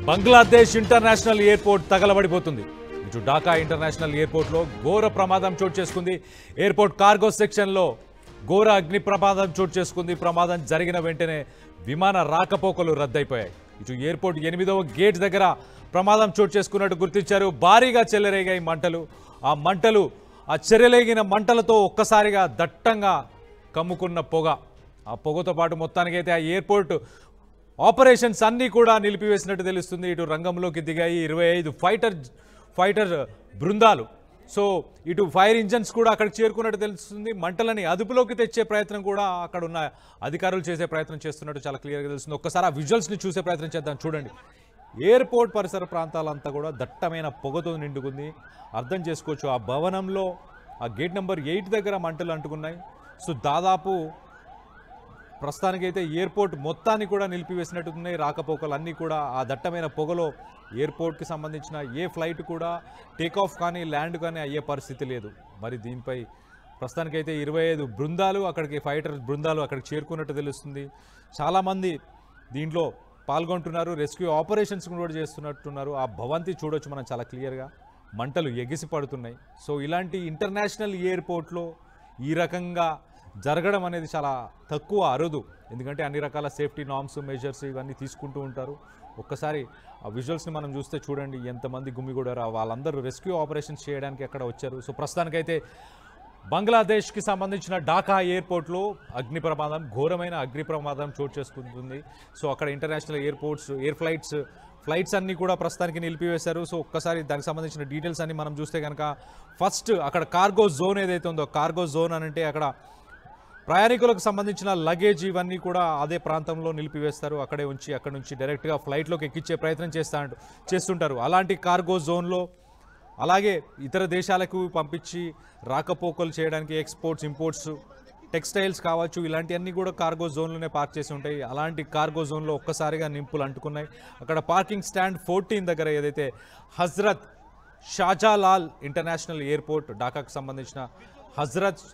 Bangladesh international airport తగలబడిపోతుంది. ఇటు Dhaka international ఎయిర్పోర్ట్లో ఘోర ప్రమాదం చోటు చేసుకుంది. ఎయిర్పోర్ట్ కార్గో సెక్షన్లో ఘోర అగ్ని ప్రమాదం చోటు చేసుకుంది. ప్రమాదం జరిగిన వెంటనే విమాన రాకపోకలు రద్దయిపోయాయి. ఇటు ఎయిర్పోర్ట్ 8వ గేట్ దగ్గర ప్రమాదం చోటు చేసుకున్నట్టు గుర్తించారు. భారీగా చెలరేగాయి మంటలు. ఆ చెరలేగిన మంటలతో ఒక్కసారిగా దట్టంగా కమ్ముకున్న పొగ. ఆ పొగతో పాటు మొత్తానికైతే ఆ ఎయిర్పోర్ట్ ఆపరేషన్స్ అన్నీ కూడా నిలిపివేసినట్టు తెలుస్తుంది. ఇటు రంగంలోకి దిగాయి 25 ఫైటర్ బృందాలు. సో ఇటు ఫైర్ ఇంజన్స్ కూడా అక్కడికి చేరుకున్నట్టు తెలుస్తుంది. మంటలని అదుపులోకి తెచ్చే ప్రయత్నం కూడా అక్కడ ఉన్న అధికారులు చేసే ప్రయత్నం చేస్తున్నట్టు చాలా క్లియర్గా తెలుస్తుంది. ఒక్కసారి ఆ విజువల్స్ని చూసే ప్రయత్నం చేద్దాం. చూడండి, ఎయిర్పోర్ట్ పరిసర ప్రాంతాలంతా కూడా దట్టమైన పొగతో నిండుకుంది. అర్థం చేసుకోవచ్చు. ఆ భవనంలో ఆ గేట్ నెంబర్ 8 దగ్గర మంటలు అంటుకున్నాయి. సో దాదాపు ప్రస్తుతానికైతే ఎయిర్పోర్ట్ మొత్తాన్ని కూడా నిలిపివేసినట్టున్నాయి. రాకపోకలు అన్నీ కూడా ఆ దట్టమైన పొగలో ఎయిర్పోర్ట్కి సంబంధించిన ఏ ఫ్లైట్ కూడా టేకాఫ్ కానీ ల్యాండ్ కానీ అయ్యే పరిస్థితి లేదు. మరి దీనిపై ప్రస్తుతానికైతే 25 బృందాలు అక్కడికి ఫైటర్ బృందాలు అక్కడికి చేరుకున్నట్టు తెలుస్తుంది. చాలామంది దీంట్లో పాల్గొంటున్నారు. రెస్క్యూ ఆపరేషన్స్ కూడా చేస్తున్నట్టున్నారు. ఆ భవంతి చూడొచ్చు మనం చాలా క్లియర్గా. మంటలు ఎగిసి పడుతున్నాయి. సో ఇలాంటి ఇంటర్నేషనల్ ఎయిర్పోర్ట్లో ఈ రకంగా జరగడం అనేది చాలా తక్కువ, అరుదు. ఎందుకంటే అన్ని రకాల సేఫ్టీ నార్మ్స్ మెజర్స్ ఇవన్నీ తీసుకుంటూ ఉంటారు. ఒక్కసారి ఆ విజువల్స్ని మనం చూస్తే చూడండి ఎంతమంది గుమిగూడారు. వాళ్ళందరూ రెస్క్యూ ఆపరేషన్స్ చేయడానికి అక్కడ వచ్చారు. సో ప్రస్తుతానికైతే బంగ్లాదేశ్కి సంబంధించిన ఢాకా ఎయిర్పోర్ట్లో అగ్ని ప్రమాదం, ఘోరమైన అగ్ని ప్రమాదం చోటు చేసుకుంటుంది. సో అక్కడ ఇంటర్నేషనల్ ఫ్లైట్స్ అన్నీ కూడా ప్రస్తుతానికి నిలిపివేశారు. సో ఒక్కసారి దానికి సంబంధించిన డీటెయిల్స్ అన్ని మనం చూస్తే కనుక ఫస్ట్ అక్కడ కార్గో జోన్ ఏదైతే ఉందో, కార్గో జోన్ అంటే అక్కడ ప్రయాణికులకు సంబంధించిన లగేజ్ ఇవన్నీ కూడా అదే ప్రాంతంలో నిలిపివేస్తారు. అక్కడే ఉంచి అక్కడ నుంచి డైరెక్ట్గా ఫ్లైట్లోకి ఎక్కించే ప్రయత్నం చేస్తుంటారు. అలాంటి కార్గో జోన్లో అలాగే ఇతర దేశాలకు పంపించి రాకపోకలు చేయడానికి ఎక్స్పోర్ట్స్ ఇంపోర్ట్స్ టెక్స్టైల్స్ కావచ్చు, ఇలాంటివన్నీ కూడా కార్గో జోన్లోనే పార్క్ చేసి ఉంటాయి. అలాంటి కార్గో జోన్లో ఒక్కసారిగా నింపులు అంటుకున్నాయి. అక్కడ పార్కింగ్ స్టాండ్ 14 దగ్గర ఏదైతే హజ్రత్ షాజాలాల్ ఇంటర్నేషనల్ ఎయిర్పోర్ట్, ఢాకాకు సంబంధించిన హజ్రత్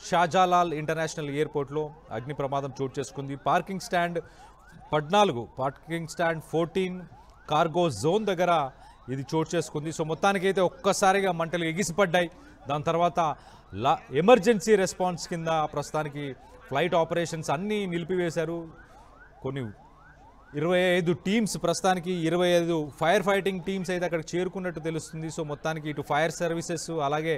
షాజాలాల్ ఇంటర్నేషనల్ ఎయిర్పోర్ట్లో అగ్ని ప్రమాదం చోటు చేసుకుంది. Parking stand 14, parking stand 14 cargo zone దగ్గర ఇది చోటు చేసుకుంది. సో మొత్తానికైతే ఒక్కసారిగా మంటలు ఎగిసిపడ్డాయి. దాని తర్వాత ఎమర్జెన్సీ రెస్పాన్స్ కింద ప్రస్తుతానికి ఫ్లైట్ ఆపరేషన్స్ అన్నీ నిలిపివేశారు. కొన్ని 25 టీమ్స్, ప్రస్తుతానికి 25 ఫైర్ ఫైటింగ్ టీమ్స్ అయితే అక్కడికి చేరుకున్నట్టు తెలుస్తుంది. సో మొత్తానికి ఇటు ఫైర్ సర్వీసెస్ అలాగే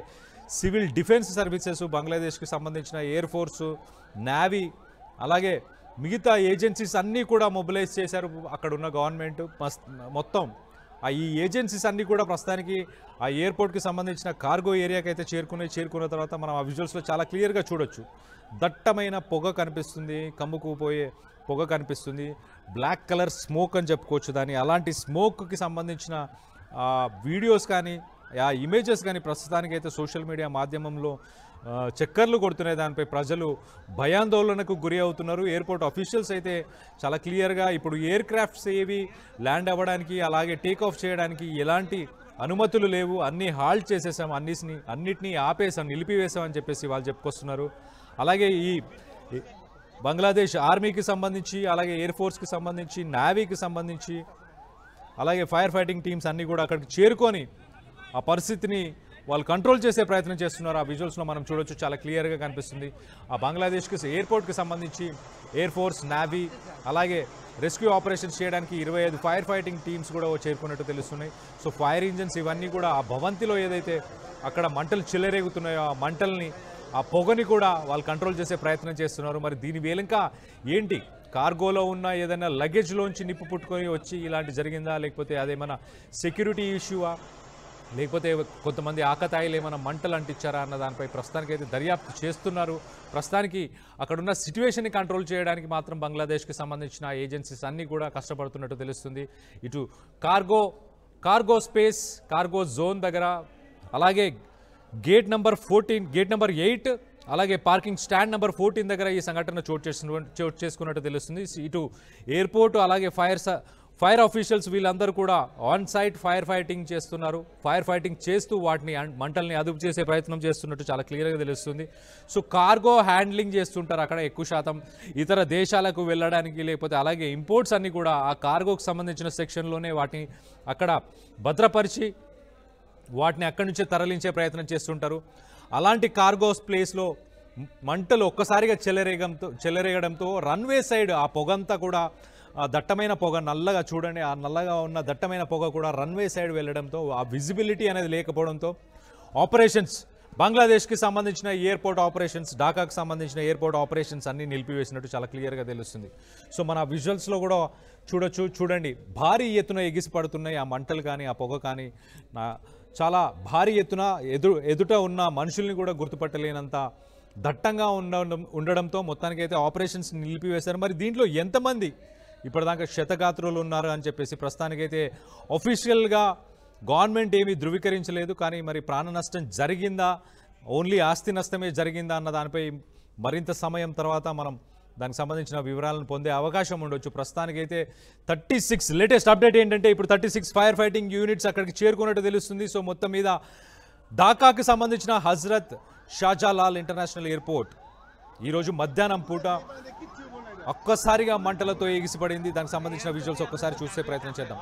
సివిల్ డిఫెన్స్ సర్వీసెస్, బంగ్లాదేశ్కి సంబంధించిన ఎయిర్ ఫోర్సు, నేవీ అలాగే మిగతా ఏజెన్సీస్ అన్నీ కూడా మొబిలైజ్ చేశారు. అక్కడ ఉన్న గవర్నమెంట్ మొత్తం ఈ ఏజెన్సీస్ అన్నీ కూడా ప్రస్తుతానికి ఆ ఎయిర్పోర్ట్కి సంబంధించిన కార్గో ఏరియాకి అయితే చేరుకున్న తర్వాత మనం ఆ విజువల్స్లో చాలా క్లియర్గా చూడొచ్చు. దట్టమైన పొగ కనిపిస్తుంది, కమ్ముకుపోయే పొగ కనిపిస్తుంది. బ్లాక్ కలర్ స్మోక్ అని చెప్పుకోవచ్చు దాన్ని. అలాంటి స్మోక్కి సంబంధించిన వీడియోస్ కానీ ఆ ఇమేజెస్ కానీ ప్రస్తుతానికైతే సోషల్ మీడియా మాధ్యమంలో చక్కర్లు కొడుతున్నాయి. దానిపై ప్రజలు భయాందోళనకు గురి అవుతున్నారు. ఎయిర్పోర్ట్ అఫీషియల్స్ అయితే చాలా క్లియర్గా ఇప్పుడు ఎయిర్ క్రాఫ్ట్స్ ఏవి ల్యాండ్ అవ్వడానికి అలాగే టేక్ ఆఫ్ చేయడానికి ఎలాంటి అనుమతులు లేవు, అన్నీ హాల్ట్ చేసేసాం, అన్నిటినీ ఆపేసాం, నిలిపివేసాం అని చెప్పేసి వాళ్ళు చెప్పుకొస్తున్నారు. అలాగే ఈ బంగ్లాదేశ్ ఆర్మీకి సంబంధించి అలాగే ఎయిర్ ఫోర్స్కి సంబంధించి నేవీకి సంబంధించి అలాగే ఫైర్ ఫైటింగ్ టీమ్స్ అన్నీ కూడా అక్కడికి చేరుకొని ఆ పరిస్థితిని వాళ్ళు కంట్రోల్ చేసే ప్రయత్నం చేస్తున్నారు. ఆ విజువల్స్లో మనం చూడొచ్చు, చాలా క్లియర్గా కనిపిస్తుంది. ఆ బంగ్లాదేశ్కి ఎయిర్పోర్ట్కి సంబంధించి ఎయిర్ ఫోర్స్, నేవీ అలాగే రెస్క్యూ ఆపరేషన్స్ చేయడానికి 25 ఫైర్ ఫైటింగ్ టీమ్స్ కూడా చేరుకున్నట్టు తెలుస్తున్నాయి. సో ఫైర్ ఇంజన్స్ ఇవన్నీ కూడా ఆ భవంతిలో ఏదైతే అక్కడ మంటలు చెలరేగుతున్నాయో ఆ మంటల్ని, ఆ పొగని కూడా వాళ్ళు కంట్రోల్ చేసే ప్రయత్నం చేస్తున్నారు. మరి దీని వెనుక ఏంటి? కార్గోలో ఉన్న ఏదైనా లగేజ్లోంచి నిప్పు పుట్టుకొని వచ్చి ఇలాంటి జరిగిందా, లేకపోతే అదేమైనా సెక్యూరిటీ ఇష్యూవా, లేకపోతే కొంతమంది ఆకతాయిలు ఏమైనా మంటలు అంటించారా అన్న దానిపై ప్రస్తుతానికైతే దర్యాప్తు చేస్తున్నారు. ప్రస్తుతానికి అక్కడున్న సిచ్యువేషన్ని కంట్రోల్ చేయడానికి మాత్రం బంగ్లాదేశ్కి సంబంధించిన ఏజెన్సీస్ అన్నీ కూడా కష్టపడుతున్నట్టు తెలుస్తుంది. ఇటు కార్గో స్పేస్, కార్గో జోన్ దగ్గర అలాగే గేట్ నెంబర్ 8 అలాగే పార్కింగ్ స్టాండ్ నెంబర్ 14 దగ్గర ఈ సంఘటన చోటు చేసుకున్నట్టు తెలుస్తుంది. ఇటు ఎయిర్పోర్టు అలాగే ఫైర్ ఆఫీషియల్స్ వీళ్ళందరూ కూడా ఆన్ సైట్ ఫైర్ ఫైటింగ్ చేస్తున్నారు. ఫైర్ ఫైటింగ్ చేస్తూ వాటిని మంటల్ని అదుపు చేసే ప్రయత్నం చేస్తున్నట్టు చాలా క్లియర్గా తెలుస్తుంది. సో కార్గో హ్యాండ్లింగ్ చేస్తుంటారు అక్కడ ఎక్కువ శాతం ఇతర దేశాలకు వెళ్ళడానికి, లేకపోతే అలాగే ఇంపోర్ట్స్ అన్నీ కూడా ఆ కార్గోకి సంబంధించిన సెక్షన్లోనే వాటిని అక్కడ భద్రపరిచి వాటిని అక్కడి నుంచే తరలించే ప్రయత్నం చేస్తుంటారు. అలాంటి కార్గోస్ ప్లేస్లో మంటలు ఒక్కసారిగా చెలరేగడంతో రన్వే సైడ్ ఆ పొగంతా కూడా దట్టమైన పొగ నల్లగా చూడండి, ఆ నల్లగా ఉన్న దట్టమైన పొగ కూడా రన్వే సైడ్ వెళ్ళడంతో ఆ విజిబిలిటీ అనేది లేకపోవడంతో ఆపరేషన్స్ బంగ్లాదేశ్కి సంబంధించిన ఎయిర్పోర్ట్ ఆపరేషన్స్, ఢాకాకు సంబంధించిన ఎయిర్పోర్ట్ ఆపరేషన్స్ అన్నీ నిలిపివేసినట్టు చాలా క్లియర్గా తెలుస్తుంది. సో మన విజువల్స్లో కూడా చూడండి భారీ ఎత్తున ఎగిసిపడుతున్నాయి ఆ మంటలు కానీ ఆ పొగ కానీ. చాలా భారీ ఎత్తున ఎదుట ఉన్న మనుషుల్ని కూడా గుర్తుపట్టలేనంత దట్టంగా ఉండడంతో మొత్తానికైతే ఆపరేషన్స్ నిలిపివేశారు. మరి దీంట్లో ఎంతమంది ఇప్పటిదాకా క్షతగాత్రులు ఉన్నారు అని చెప్పేసి ప్రస్తుతానికైతే అఫీషియల్గా గవర్నమెంట్ ఏమీ ధృవీకరించలేదు. కానీ మరి ప్రాణ నష్టం జరిగిందా, ఓన్లీ ఆస్తి నష్టమే జరిగిందా అన్న దానిపై మరింత సమయం తర్వాత మనం దానికి సంబంధించిన వివరాలను పొందే అవకాశం ఉండొచ్చు. ప్రస్తుతానికైతే 36 లేటెస్ట్ అప్డేట్ ఏంటంటే ఇప్పుడు 36 ఫైర్ ఫైటింగ్ యూనిట్స్ అక్కడికి చేరుకున్నట్టు తెలుస్తుంది. సో మొత్తం మీద ఢాకాకి సంబంధించిన హజ్రత్ షాజాలాల్ ఇంటర్నేషనల్ ఎయిర్పోర్ట్ ఈరోజు మధ్యాహ్నం పూట ఒక్కసారిగా మంటలతో ఎగిసిపడింది. దానికి సంబంధించిన విజువల్స్ ఒక్కసారి చూసే ప్రయత్నం చేద్దాం.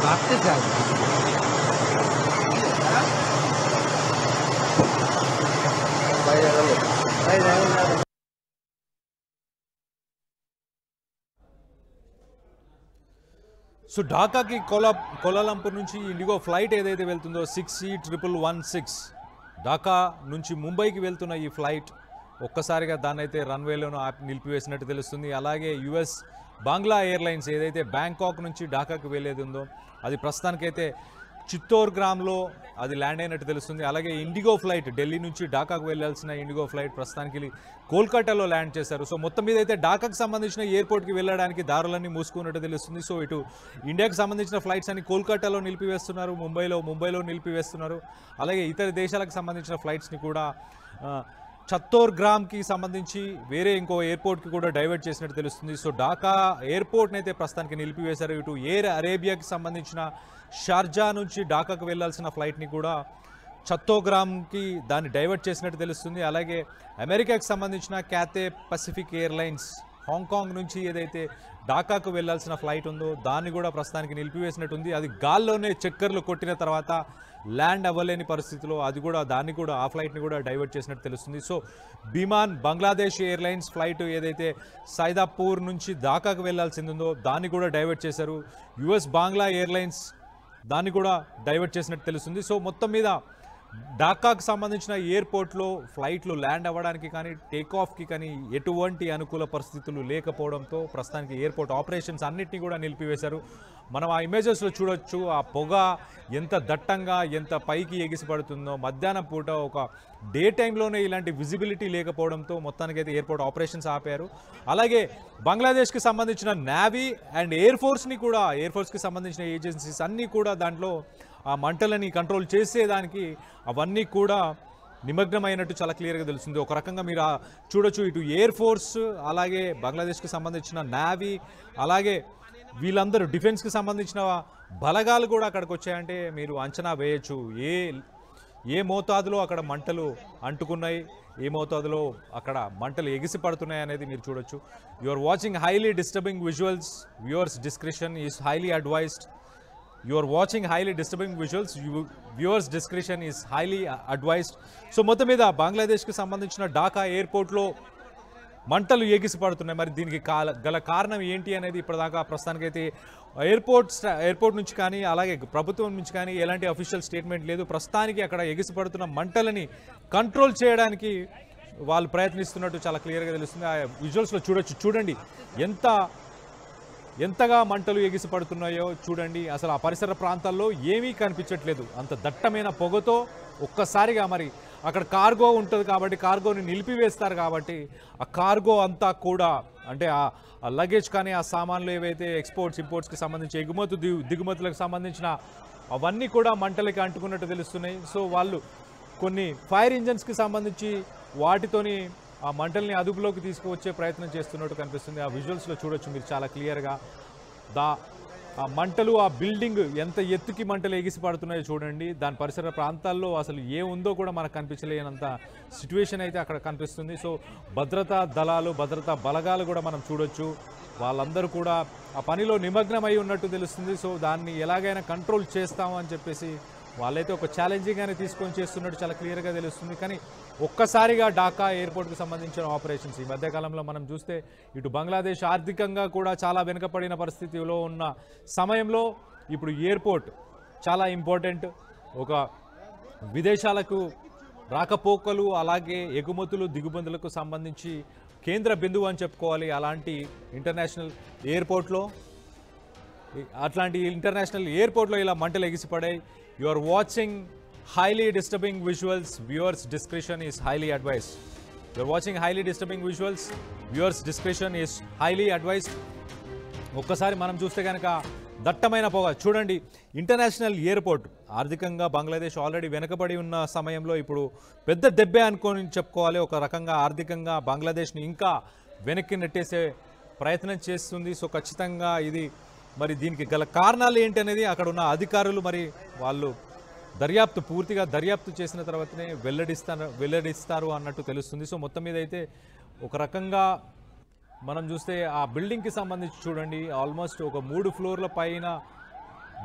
भागते थे సో ఢాకాకి కోలాలంపూర్ నుంచి ఇండిగో ఫ్లైట్ ఏదైతే వెళ్తుందో 6C116 ఢాకా నుంచి ముంబైకి వెళ్తున్న ఈ ఫ్లైట్ ఒక్కసారిగా దాన్నైతే రన్వేలోనూ నిలిపివేసినట్టు తెలుస్తుంది. అలాగే యుఎస్ బాంగ్లా ఎయిర్లైన్స్ ఏదైతే బ్యాంకాక్ నుంచి ఢాకాకు వెళ్ళేది ఉందో అది ప్రస్తుతానికైతే చిత్తోర్గ్రామ్లో అది ల్యాండ్ అయినట్టు తెలుస్తుంది. అలాగే ఇండిగో ఫ్లైట్ ఢిల్లీ నుంచి ఢాకాకు వెళ్ళాల్సిన ఇండిగో ఫ్లైట్ ప్రస్తుతానికి కోల్కతాలో ల్యాండ్ చేశారు. సో మొత్తం మీద అయితే ఢాకాకు సంబంధించిన ఎయిర్పోర్ట్కి వెళ్ళడానికి దారులన్నీ మూసుకున్నట్టు తెలుస్తుంది. సో ఇటు ఇండియాకి సంబంధించిన ఫ్లైట్స్ అన్ని కోల్కతాలో నిలిపివేస్తున్నారు, ముంబైలో నిలిపివేస్తున్నారు. అలాగే ఇతర దేశాలకు సంబంధించిన ఫ్లైట్స్ని కూడా చిత్తోర్గ్రామ్కి సంబంధించి వేరే ఇంకో ఎయిర్పోర్ట్కి కూడా డైవర్ట్ చేసినట్టు తెలుస్తుంది. సో ఢాకా ఎయిర్పోర్ట్ని అయితే ప్రస్తుతానికి నిలిపివేశారు. ఇటు ఎయిర్ అరేబియాకి సంబంధించిన షార్జా నుంచి ఢాకాకు వెళ్లాల్సిన ఫ్లైట్ని కూడా చిత్తోర్గ్రామ్కి దాన్ని డైవర్ట్ చేసినట్టు తెలుస్తుంది. అలాగే అమెరికాకి సంబంధించిన క్యాథే పసిఫిక్ ఎయిర్లైన్స్ హాంకాంగ్ నుంచి ఏదైతే ఢాకాకు వెళ్లాల్సిన ఫ్లైట్ ఉందో దాన్ని కూడా ప్రస్తుతానికి నిలిపివేసినట్టుంది. అది గాల్లోనే చక్కర్లు కొట్టిన తర్వాత ల్యాండ్ అవ్వలేని పరిస్థితిలో దాన్ని కూడా ఆ ఫ్లైట్ని కూడా డైవర్ట్ చేసినట్టు తెలుస్తుంది. సో బిమాన్ బంగ్లాదేశ్ ఎయిర్లైన్స్ ఫ్లైట్ ఏదైతే సైదాపూర్ నుంచి ఢాకాకు వెళ్లాల్సింది ఉందో దాన్ని కూడా డైవర్ట్ చేశారు. యుఎస్ బాంగ్లా ఎయిర్లైన్స్ దాన్ని కూడా డైవర్ట్ చేసినట్టు తెలుస్తుంది. సో మొత్తం మీద ఢాకాకు సంబంధించిన ఎయిర్పోర్ట్లో ఫ్లైట్లు ల్యాండ్ అవ్వడానికి కానీ టేకాఫ్కి కానీ ఎటువంటి అనుకూల పరిస్థితులు లేకపోవడంతో ప్రస్తుతానికి ఎయిర్పోర్ట్ ఆపరేషన్స్ అన్నిటినీ కూడా నిలిపివేశారు. మనం ఆ ఇమేజెస్లో చూడొచ్చు ఆ పొగ ఎంత దట్టంగా ఎంత పైకి ఎగిసిపడుతుందో. మధ్యాహ్నం పూట ఒక డే టైంలోనే ఇలాంటి విజిబిలిటీ లేకపోవడంతో మొత్తానికైతే ఎయిర్పోర్ట్ ఆపరేషన్స్ ఆపారు. అలాగే బంగ్లాదేశ్కి సంబంధించిన నేవీ అండ్ ఎయిర్ ఫోర్స్కి సంబంధించిన ఏజెన్సీస్ అన్నీ కూడా దాంట్లో ఆ మంటలని కంట్రోల్ చేసేదానికి అవన్నీ కూడా నిమగ్నమైనట్టు చాలా క్లియర్గా తెలుస్తుంది. ఒక రకంగా మీరు చూడొచ్చు ఇటు ఎయిర్ ఫోర్స్ అలాగే బంగ్లాదేశ్కి సంబంధించిన నేవీ అలాగే వీళ్ళందరూ డిఫెన్స్కి సంబంధించిన బలగాలు కూడా అక్కడికి వచ్చాయంటే మీరు అంచనా వేయచ్చు ఏ మోతాదులో అక్కడ మంటలు అంటుకున్నాయి, ఏ మోతాదులో అక్కడ మంటలు ఎగిసిపడుతున్నాయి అనేది మీరు చూడొచ్చు. You are watching highly disturbing visuals, viewers discretion is highly advised. You are watching highly disturbing visuals. Viewers discretion is highly advised. So మొత్తం మీద బంగ్లాదేశ్కి సంబంధించిన ఢాకా ఎయిర్పోర్ట్లో మంటలు ఎగిసిపడుతున్నాయి. మరి దీనికి గల కారణం ఏంటి అనేది ఇప్పటిదాకా ప్రస్తుతానికైతే ఎయిర్పోర్ట్ నుంచి కానీ అలాగే ప్రభుత్వం నుంచి కానీ ఎలాంటి అఫీషియల్ స్టేట్మెంట్ లేదు. ప్రస్తుతానికి అక్కడ ఎగిసిపడుతున్న మంటలని కంట్రోల్ చేయడానికి వాళ్ళు ప్రయత్నిస్తున్నట్టు చాలా క్లియర్గా తెలుస్తుంది. ఆ విజువల్స్లో చూడండి ఎంత ఎంతగా మంటలు ఎగిసిపడుతున్నాయో చూడండి. అసలు ఆ పరిసర ప్రాంతాల్లో ఏమీ కనిపించట్లేదు. అంత దట్టమైన పొగతో ఒక్కసారిగా మరి అక్కడ కార్గో ఉంటుంది కాబట్టి కార్గోని నిలిపివేస్తారు కాబట్టి ఆ కార్గో అంతా కూడా అంటే ఆ లగేజ్ కానీ ఆ సామాన్లు ఏవైతే ఎక్స్పోర్ట్స్ ఇంపోర్ట్స్కి సంబంధించి దిగుమతులకు సంబంధించిన అవన్నీ కూడా మంటలకి అంటుకున్నట్టు తెలుస్తున్నాయి. సో వాళ్ళు కొన్ని ఫైర్ ఇంజన్స్కి సంబంధించి వాటితోని ఆ మంటల్ని అదుపులోకి తీసుకువచ్చే ప్రయత్నం చేస్తున్నట్టు కనిపిస్తుంది. ఆ విజువల్స్లో చూడొచ్చు మీరు చాలా క్లియర్గా. ఆ మంటలు ఆ బిల్డింగ్ ఎంత ఎత్తుకి మంటలు ఎగిసిపడుతున్నాయో చూడండి. దాని పరిసర ప్రాంతాల్లో అసలు ఏముందో కూడా మనకు కనిపించలేనంత సిచ్యువేషన్ అయితే అక్కడ కనిపిస్తుంది. సో భద్రతా దళాలు భద్రతా బలగాలు కూడా మనం చూడొచ్చు. వాళ్ళందరూ కూడా ఆ పనిలో నిమగ్నమై ఉన్నట్టు తెలుస్తుంది. సో దాన్ని ఎలాగైనా కంట్రోల్ చేస్తాము అని చెప్పేసి వాళ్ళైతే ఒక ఛాలెంజింగ్గానే తీసుకొని చేస్తున్నట్టు చాలా క్లియర్గా తెలుస్తుంది. కానీ ఒక్కసారిగా ఢాకా ఎయిర్పోర్ట్కి సంబంధించిన ఆపరేషన్స్ ఈ మధ్యకాలంలో మనం చూస్తే ఇటు బంగ్లాదేశ్ ఆర్థికంగా కూడా చాలా వెనుకబడిన పరిస్థితిలో ఉన్న సమయంలో ఇప్పుడు ఎయిర్పోర్ట్ చాలా ఇంపార్టెంట్. ఒక విదేశాలకు రాకపోకలు అలాగే ఎగుమతులు దిగుమతులకు సంబంధించి కేంద్ర బిందువు అని చెప్పుకోవాలి. అలాంటి ఇంటర్నేషనల్ ఎయిర్పోర్ట్లో ఇలా మంటలు ఎగిసిపడాయి. You are watching highly disturbing visuals. Viewers' discretion is highly advised. You are watching highly disturbing visuals. Viewers' discretion is highly advised. ఒక్కసారి మనం చూస్తే కనుక దట్టమైన పొగ చూడండి. ఇంటర్నేషనల్ ఎయిర్పోర్ట్ ఆర్థికంగా బంగ్లాదేశ్ ఆల్రెడీ వెనకబడి ఉన్న సమయంలో ఇప్పుడు పెద్ద దెబ్బే అనుకొని చెప్పుకోవాలి. ఒక రకంగా ఆర్థికంగా బంగ్లాదేశ్ని ఇంకా వెనక్కి నెట్టేసే ప్రయత్నం చేస్తుంది. సో ఖచ్చితంగా ఇది మరి దీనికి గల కారణాలు ఏంటి అనేది అక్కడ ఉన్న అధికారులు మరి వాళ్ళు పూర్తిగా దర్యాప్తు చేసిన తర్వాతనే వెల్లడిస్తారు అన్నట్టు తెలుస్తుంది. సో మొత్తం మీద అయితే ఒక రకంగా మనం చూస్తే ఆ బిల్డింగ్కి సంబంధించి చూడండి ఆల్మోస్ట్ ఒక 3 ఫ్లోర్ల పైన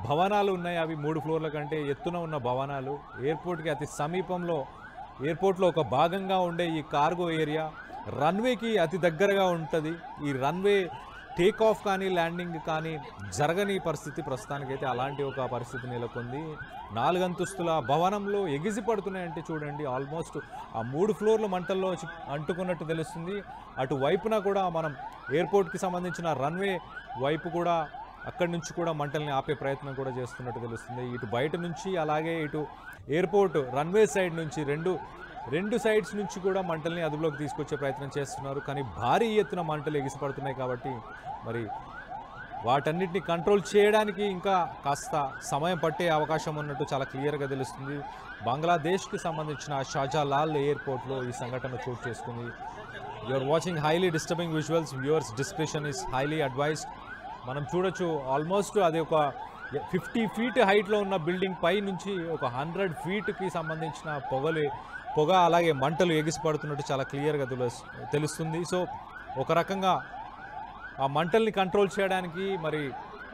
భవనాలు ఉన్నాయి. అవి 3 ఫ్లోర్ల కంటే ఎత్తున ఉన్న భవనాలు. ఎయిర్పోర్ట్కి అతి సమీపంలో ఎయిర్పోర్ట్లో ఒక భాగంగా ఉండే ఈ కార్గో ఏరియా రన్వేకి అతి దగ్గరగా ఉంటుంది. ఈ రన్వే టేక్ ఆఫ్ కానీ ల్యాండింగ్ కానీ జరగని పరిస్థితి ప్రస్తుతానికైతే అలాంటి ఒక పరిస్థితి నెలకొంది. 4 అంతస్తుల భవనంలో ఎగిసిపడుతున్నాయంటే చూడండి ఆల్మోస్ట్ ఆ 3 ఫ్లోర్ల మంటల్లో అంటుకున్నట్టు తెలుస్తుంది. అటు వైపున కూడా మనం ఎయిర్పోర్ట్కి సంబంధించిన రన్వే వైపు కూడా అక్కడి నుంచి కూడా మంటల్ని ఆపే ప్రయత్నం కూడా చేస్తున్నట్టు తెలుస్తుంది. ఇటు బయట నుంచి అలాగే ఇటు ఎయిర్పోర్ట్ రన్వే సైడ్ నుంచి రెండు సైడ్స్ నుంచి కూడా మంటల్ని అదుపులోకి తీసుకొచ్చే ప్రయత్నం చేస్తున్నారు. కానీ భారీ ఎత్తున మంటలు ఎగిసిపడుతున్నాయి కాబట్టి మరి వాటన్నిటిని కంట్రోల్ చేయడానికి ఇంకా కాస్త సమయం పట్టే అవకాశం ఉన్నట్టు చాలా క్లియర్గా తెలుస్తుంది. బంగ్లాదేశ్కి సంబంధించిన షాజాలాల్ ఎయిర్పోర్ట్లో ఈ సంఘటన చోటు చేసుకుంది. You are watching highly disturbing visuals. Viewers description is highly advised. మనం చూడొచ్చు ఆల్మోస్ట్ అది ఒక 50 ఫీట్ హైట్లో ఉన్న బిల్డింగ్ పై నుంచి ఒక 100 ఫీట్కి సంబంధించిన పొగ అలాగే మంటలు ఎగిసిపడుతున్నట్టు చాలా క్లియర్గా తెలుస్తుంది. సో ఒక రకంగా ఆ మంటల్ని కంట్రోల్ చేయడానికి మరి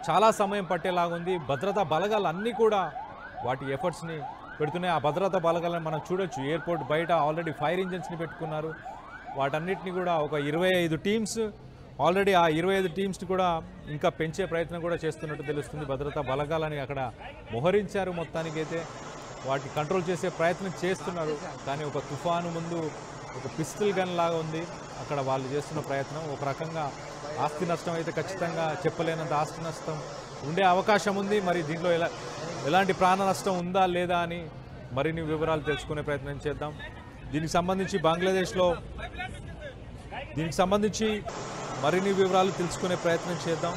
చాలా సమయం పట్టేలాగుంది. భద్రతా బలగాలు అన్నీ కూడా వాటి ఎఫర్ట్స్ని పెడుతున్నాయి. ఆ భద్రతా బలగాలను మనం చూడొచ్చు. ఎయిర్పోర్ట్ బయట ఆల్రెడీ ఫైర్ ఇంజన్స్ని పెట్టుకున్నారు. వాటన్నిటిని కూడా ఒక 25 టీమ్స్ ఆల్రెడీ ఆ 25 టీమ్స్ని కూడా ఇంకా పెంచే ప్రయత్నం కూడా చేస్తున్నట్టు తెలుస్తుంది. భద్రతా బలగాలని అక్కడ మోహరించారు. మొత్తానికైతే వాటిని కంట్రోల్ చేసే ప్రయత్నం చేస్తున్నారు. కానీ ఒక తుఫాను ముందు ఒక పిస్టల్ గన్ లాగా ఉంది అక్కడ వాళ్ళు చేస్తున్న ప్రయత్నం. ఒక రకంగా ఆస్తి నష్టం అయితే ఖచ్చితంగా చెప్పలేనంత ఆస్తి నష్టం ఉండే అవకాశం ఉంది. మరి దీంట్లో ఎలాంటి ప్రాణ నష్టం ఉందా లేదా అని మరిన్ని వివరాలు తెలుసుకునే ప్రయత్నం చేద్దాం. దీనికి సంబంధించి మరిన్ని వివరాలు తెలుసుకునే ప్రయత్నం చేద్దాం.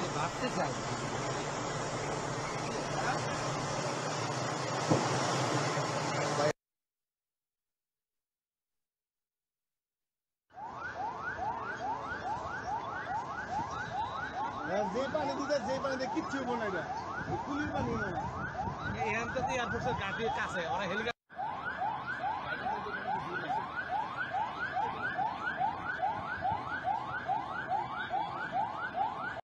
যে পানি দিতে কিচ্ছু বলে না কুলির পানি না এখান থেকে এয়ারপোর্টের গাড়ি কাছে ওরা